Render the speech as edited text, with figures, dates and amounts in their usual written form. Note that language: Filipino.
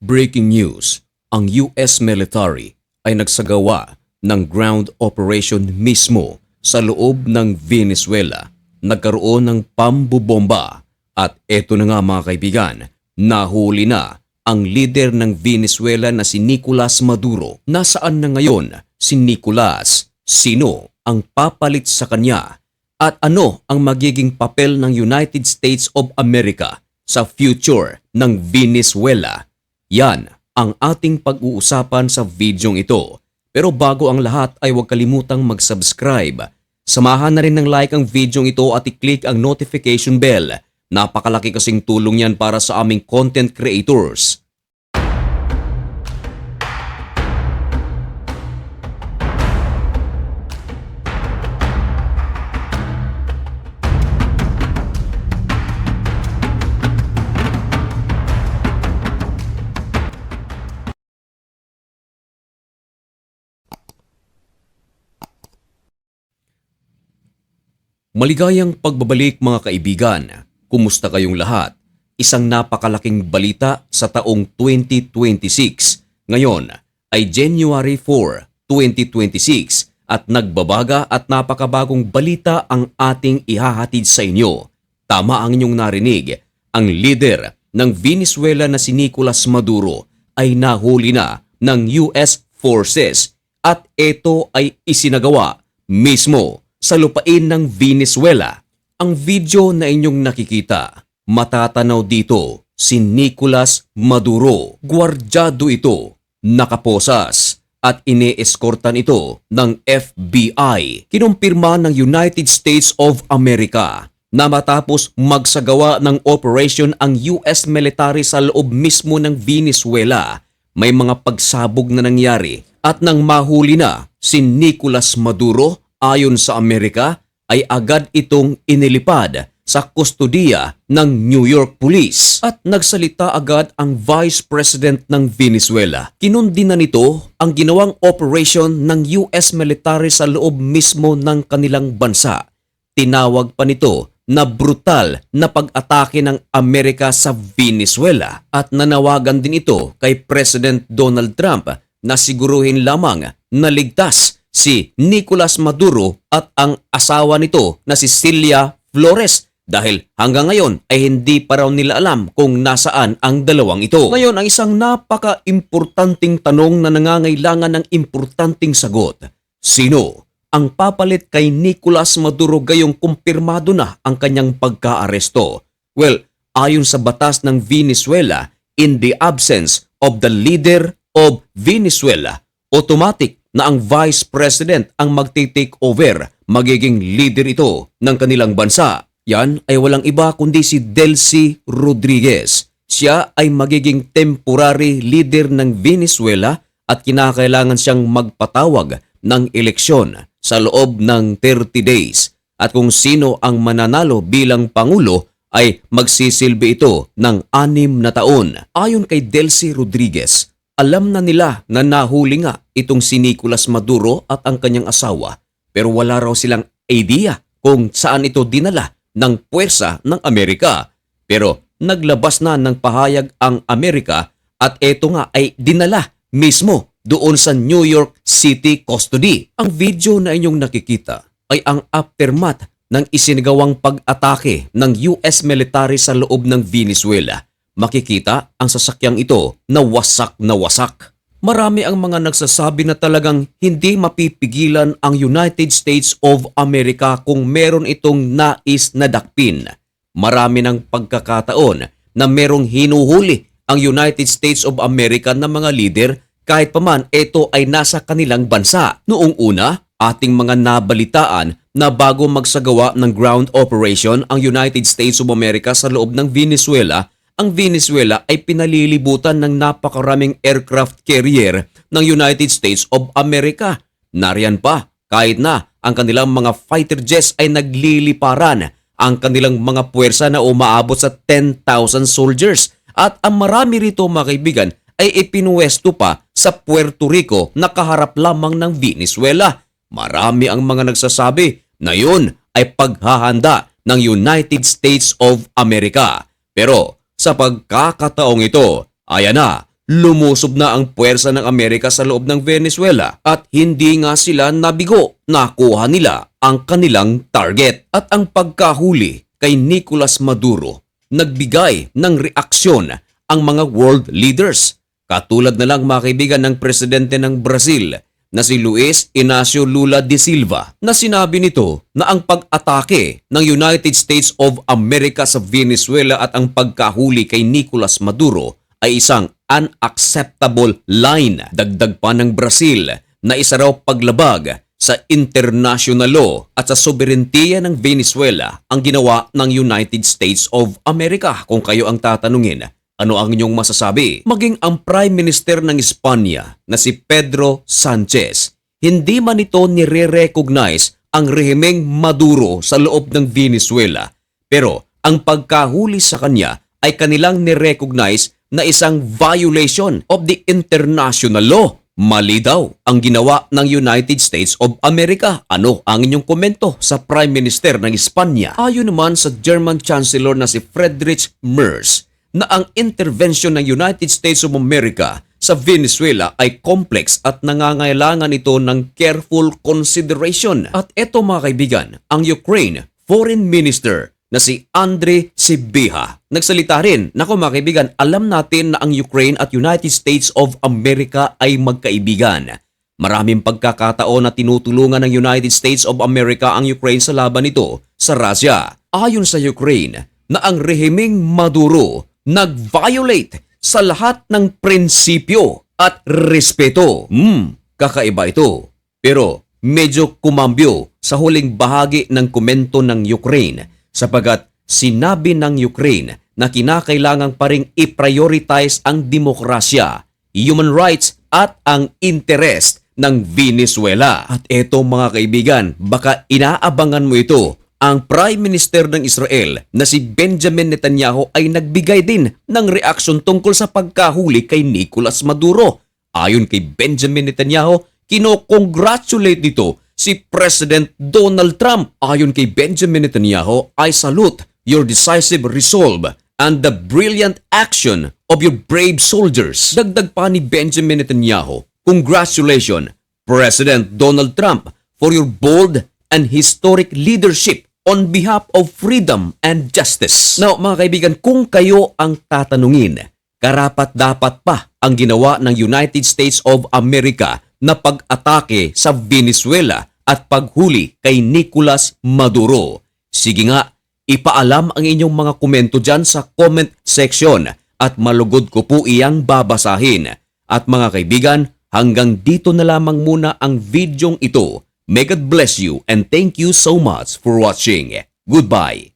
Breaking news, ang US military ay nagsagawa ng ground operation mismo sa loob ng Venezuela. Nagkaroon ng pambubomba at eto na nga mga kaibigan, nahuli na ang leader ng Venezuela na si Nicolas Maduro. Nasaan na ngayon si Nicolas? Sino ang papalit sa kanya? At ano ang magiging papel ng United States of America sa future ng Venezuela? Yan ang ating pag-uusapan sa videong ito. Pero bago ang lahat ay huwag kalimutang mag-subscribe. Samahan na rin ng like ang videong ito at i-click ang notification bell. Napakalaki kasing tulong yan para sa aming content creators. Maligayang pagbabalik mga kaibigan. Kumusta kayong lahat? Isang napakalaking balita sa taong 2026. Ngayon ay January 4, 2026 at nagbabaga at napakabagong balita ang ating ihahatid sa inyo. Tama ang inyong narinig. Ang leader ng Venezuela na si Nicolas Maduro ay nahuli na ng US forces at ito ay isinagawa mismo sa lupain ng Venezuela. Ang video na inyong nakikita, matatanaw dito si Nicolas Maduro. Gwardyado ito, nakaposas at ine-eskortan ito ng FBI. Kinumpirma ng United States of America na matapos magsagawa ng operation ang US military sa loob mismo ng Venezuela, may mga pagsabog na nangyari at nang mahuli na si Nicolas Maduro, ayon sa Amerika, ay agad itong inilipad sa kustodiya ng New York Police at nagsalita agad ang Vice President ng Venezuela. Kinundi na nito ang ginawang operation ng US military sa loob mismo ng kanilang bansa. Tinawag pa nito na brutal na pag-atake ng Amerika sa Venezuela at nanawagan din ito kay President Donald Trump na siguruhin lamang na ligtas si Nicolas Maduro at ang asawa nito na si Cilia Flores dahil hanggang ngayon ay hindi pa raw nila alam kung nasaan ang dalawang ito. Ngayon ang isang napaka-importanting tanong na nangangailangan ng importanteng sagot. Sino ang papalit kay Nicolas Maduro gayong kumpirmado na ang kanyang pagka-aresto? Well, ayon sa batas ng Venezuela, in the absence of the leader of Venezuela, automatic na ang Vice President ang magti-take over, magiging leader ito ng kanilang bansa. Yan ay walang iba kundi si Delcy Rodriguez. Siya ay magiging temporary leader ng Venezuela at kinakailangan siyang magpatawag ng eleksyon sa loob ng 30 days. At kung sino ang mananalo bilang Pangulo ay magsisilbi ito ng 6 na taon. Ayon kay Delcy Rodriguez, alam na nila na nahuli nga itong si Nicolas Maduro at ang kanyang asawa pero wala raw silang idea kung saan ito dinala ng puwersa ng Amerika. Pero naglabas na ng pahayag ang Amerika at ito nga ay dinala mismo doon sa New York City custody. Ang video na inyong nakikita ay ang aftermath ng isinagawang pag-atake ng US military sa loob ng Venezuela. Makikita ang sasakyang ito na wasak na wasak. Marami ang mga nagsasabi na talagang hindi mapipigilan ang United States of America kung meron itong nais na dakpin. Marami ng pagkakataon na merong hinuhuli ang United States of America na mga leader kahit paman ito ay nasa kanilang bansa. Noong una, ating mga nabalitaan na bago magsagawa ng ground operation ang United States of America sa loob ng Venezuela, ang Venezuela ay pinalilibutan ng napakaraming aircraft carrier ng United States of America. Nariyan pa, kahit na ang kanilang mga fighter jets ay nagliliparan, ang kanilang mga puwersa na umaabot sa 10,000 soldiers. At ang marami rito mga kaibigan ay ipinuwesto pa sa Puerto Rico na kaharap lamang ng Venezuela. Marami ang mga nagsasabi na yun ay paghahanda ng United States of America. Pero sa pagkakataong ito, ayan na, lumusob na ang puwersa ng Amerika sa loob ng Venezuela at hindi nga sila nabigo. Nakuha nila ang kanilang target. At ang pagkahuli kay Nicolas Maduro, nagbigay ng reaksyon ang mga world leaders. Katulad na lang mga kaibigan ng presidente ng Brazil na si Luis Inacio Lula da Silva na sinabi nito na ang pag-atake ng United States of America sa Venezuela at ang pagkahuli kay Nicolas Maduro ay isang unacceptable line. Dagdag pa ng Brazil na isa raw paglabag sa international law at sa soberentiya ng Venezuela ang ginawa ng United States of America. Kung kayo ang tatanungin, ano ang inyong masasabi? Maging ang Prime Minister ng Espanya na si Pedro Sanchez, hindi man ito nire-recognize ang rehimeng Maduro sa loob ng Venezuela. Pero ang pagkahuli sa kanya ay kanilang nire-recognize na isang violation of the international law. Mali daw ang ginawa ng United States of America. Ano ang inyong komento sa Prime Minister ng Espanya? Ayon naman sa German Chancellor na si Friedrich Merz, na ang intervention ng United States of America sa Venezuela ay complex at nangangailangan ito ng careful consideration. At eto mga kaibigan, ang Ukraine Foreign Minister na si Andriy Sybiha nagsalita rin. Nako mga kaibigan, alam natin na ang Ukraine at United States of America ay magkaibigan. Maraming pagkakataon na tinutulungan ng United States of America ang Ukraine sa laban nito sa Russia. Ayon sa Ukraine na ang rehimeng Maduro nag-violate sa lahat ng prinsipyo at respeto. Kakaiba ito. Pero medyo kumambyo sa huling bahagi ng komento ng Ukraine sapagat sinabi ng Ukraine na kinakailangan pa ring i-prioritize ang demokrasya, human rights at ang interest ng Venezuela. At eto mga kaibigan, baka inaabangan mo ito. Ang Prime Minister ng Israel na si Benjamin Netanyahu ay nagbigay din ng reaksyon tungkol sa pagkahuli kay Nicolas Maduro. Ayon kay Benjamin Netanyahu, kino-congratulate nito si President Donald Trump. Ayon kay Benjamin Netanyahu, I salute your decisive resolve and the brilliant action of your brave soldiers. Dagdag pa ni Benjamin Netanyahu, congratulations, President Donald Trump, for your bold and historic leadership on behalf of freedom and justice. Now mga kaibigan, kung kayo ang tatanungin, karapat-dapat pa ang ginawa ng United States of America na pag-atake sa Venezuela at paghuli kay Nicolas Maduro? Sige nga, ipaalam ang inyong mga komento dyan sa comment section at malugod ko po iyang babasahin. At mga kaibigan, hanggang dito na lamang muna ang videong ito. May God bless you and thank you so much for watching. Goodbye.